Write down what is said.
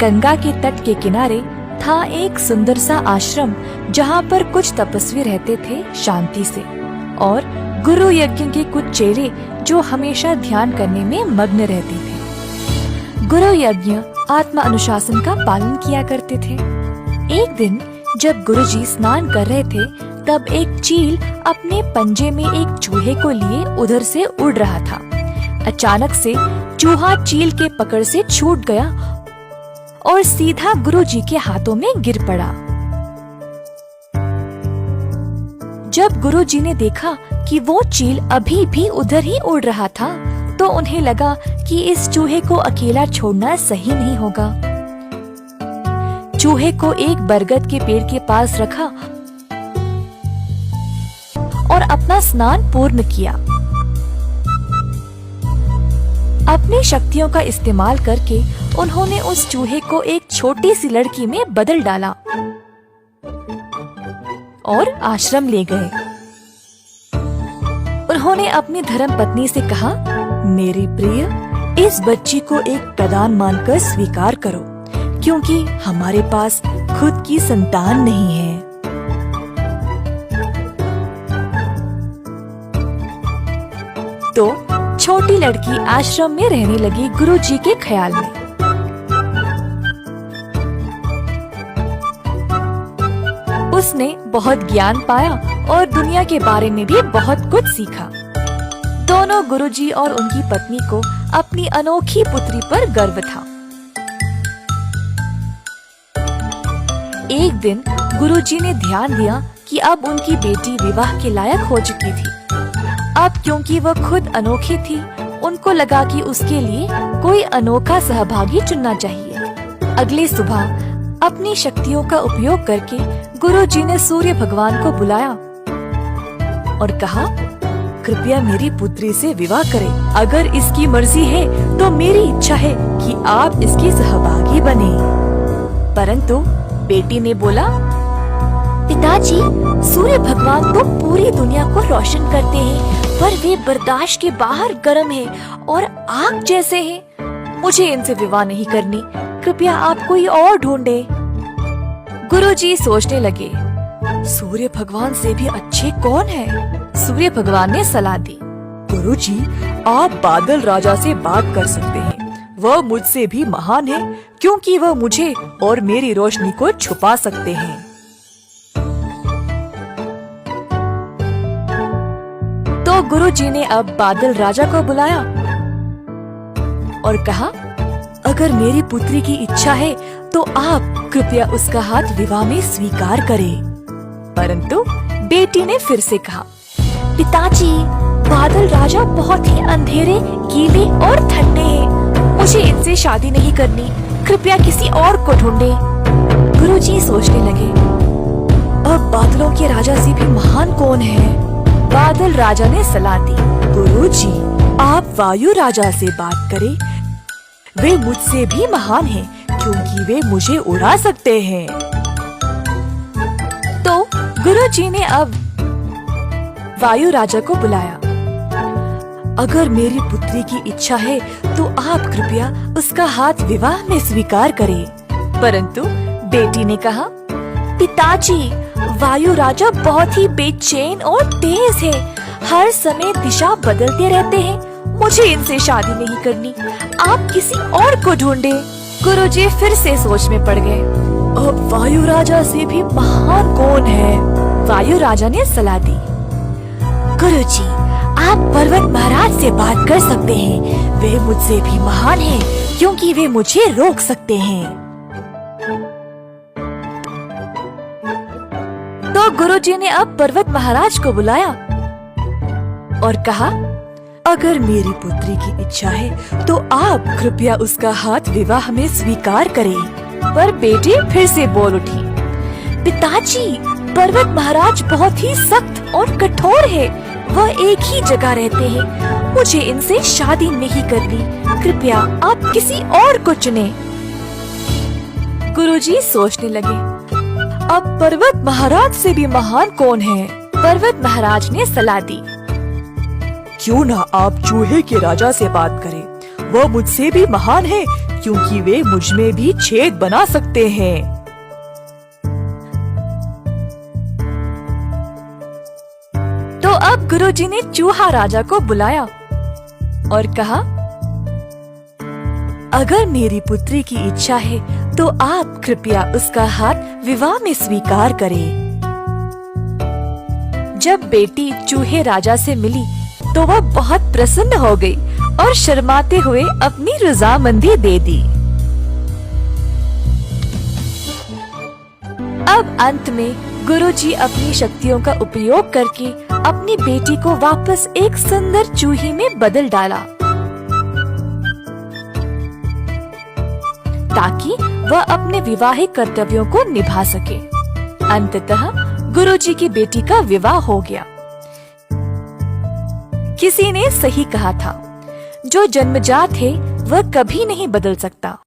गंगा के तट के किनारे था एक सुंदर सा आश्रम, जहाँ पर कुछ तपस्वी रहते थे शांति से, और गुरु यज्ञ के कुछ चेले जो हमेशा ध्यान करने में मग्न रहते थे। गुरु यज्ञ आत्म अनुशासन का पालन किया करते थे। एक दिन जब गुरुजी स्नान कर रहे थे, तब एक चील अपने पंजे में एक चूहे को लिए उधर से उड़ रहा था। अचानक से चूहा चील के पकड़ से छूट गया और सीधा गुरुजी के हाथों में गिर पड़ा। जब गुरुजी ने देखा कि वो चील अभी भी उधर ही उड़ रहा था, तो उन्हें लगा कि इस चूहे को अकेला छोड़ना सही नहीं होगा। चूहे को एक बरगद के पेड़ के पास रखा और अपना स्नान पूर्ण किया। अपनी शक्तियों का इस्तेमाल करके उन्होंने उस चूहे को एक छोटी सी लड़की में बदल डाला और आश्रम ले गए। उन्होंने अपनी धर्मपत्नी से कहा, मेरी प्रिय, इस बच्ची को एक प्रदान मानकर स्वीकार करो, क्योंकि हमारे पास खुद की संतान नहीं है। तो छोटी लड़की आश्रम में रहने लगी गुरुजी के ख्याल में। उसने बहुत ज्ञान पाया और दुनिया के बारे में भी बहुत कुछ सीखा। दोनों गुरुजी और उनकी पत्नी को अपनी अनोखी पुत्री पर गर्व था। एक दिन गुरुजी ने ध्यान दिया कि अब उनकी बेटी विवाह के लायक हो चुकी थी। अब क्योंकि वह खुद अनोखी थी, उनको लगा कि उसके लिए कोई अनोखा सहभागी चुनना चाहिए। अगली सुबह अपनी शक्तियों का उपयोग करके गुरुजी ने सूर्य भगवान को बुलाया और कहा, कृपया मेरी पुत्री से विवाह करें। अगर इसकी मर्जी है तो मेरी इच्छा है कि आप इसकी सहभागी बने। परंतु बेटी ने बोला, पिताजी, सूर्य भगवान तो पूरी दुनिया को रोशन करते हैं, पर वे बर्दाश्त के बाहर गर्म है और आग जैसे हैं। मुझे इनसे विवाह नहीं करनी, कृपया आप कोई और ढूंढे। गुरुजी सोचने लगे, सूर्य भगवान से भी अच्छे कौन है? सूर्य भगवान ने सलाह दी, गुरुजी, आप बादल राजा से बात कर सकते हैं। वह मुझसे भी महान है, क्योंकि वह मुझे और मेरी रोशनी को छुपा सकते हैं। तो गुरुजी ने अब बादल राजा को बुलाया और कहा, अगर मेरी पुत्री की इच्छा है तो आप कृपया उसका हाथ विवाह में स्वीकार करें। परंतु बेटी ने फिर से कहा, पिताजी, बादल राजा बहुत ही अंधेरे, गीले और ठंडे हैं। मुझे इनसे शादी नहीं करनी, कृपया किसी और को ढूंढे। गुरुजी सोचने लगे, अब बादलों के राजा से भी महान कौन है? बादल राजा ने सलाह दी, गुरुजी, आप वायु राजा से बात करें। वे मुझसे भी महान हैं, क्योंकि वे मुझे उड़ा सकते हैं। तो गुरुजी ने अब वायु राजा को बुलाया। अगर मेरी पुत्री की इच्छा है तो आप कृपया उसका हाथ विवाह में स्वीकार करें। परंतु बेटी ने कहा, पिताजी, वायु राजा बहुत ही बेचैन और तेज है, हर समय दिशा बदलते रहते हैं। मुझे इनसे शादी नहीं करनी, आप किसी और को ढूंढे। गुरुजी फिर से सोच में पड़ गए, अब वायु राजा से भी महान कौन है? वायु राजा ने सलाह दी, गुरुजी, आप पर्वत महाराज से बात कर सकते हैं। वे मुझसे भी महान हैं, क्योंकि वे मुझे रोक सकते हैं। तो गुरुजी ने अब पर्वत महाराज को बुलाया और कहा, अगर मेरी पुत्री की इच्छा है तो आप कृपया उसका हाथ विवाह में स्वीकार करें। पर बेटी फिर से बोल उठी, पिताजी, पर्वत महाराज बहुत ही सख्त और कठोर है, वह एक ही जगह रहते हैं। मुझे इनसे शादी नहीं करनी, कृपया आप किसी और को चुने। गुरुजी सोचने लगे, अब पर्वत महाराज से भी महान कौन है? पर्वत महाराज ने सलाह दी, क्यों ना आप चूहे के राजा से बात करें, वह मुझसे भी महान है, क्योंकि वे मुझ में भी छेद बना सकते हैं। तो अब गुरुजी ने चूहा राजा को बुलाया और कहा, अगर मेरी पुत्री की इच्छा है तो आप कृपया उसका हाथ विवाह में स्वीकार करें। जब बेटी चूहे राजा से मिली तो वह बहुत प्रसन्न हो गई और शर्माते हुए अपनी रजामंदी दे दी। अब अंत में गुरुजी अपनी शक्तियों का उपयोग करके अपनी बेटी को वापस एक सुंदर चूही में बदल डाला ताकि वह अपने विवाहिक कर्तव्यों को निभा सके। अंततः गुरुजी की बेटी का विवाह हो गया। किसी ने सही कहा था, जो जन्मजात है वह कभी नहीं बदल सकता।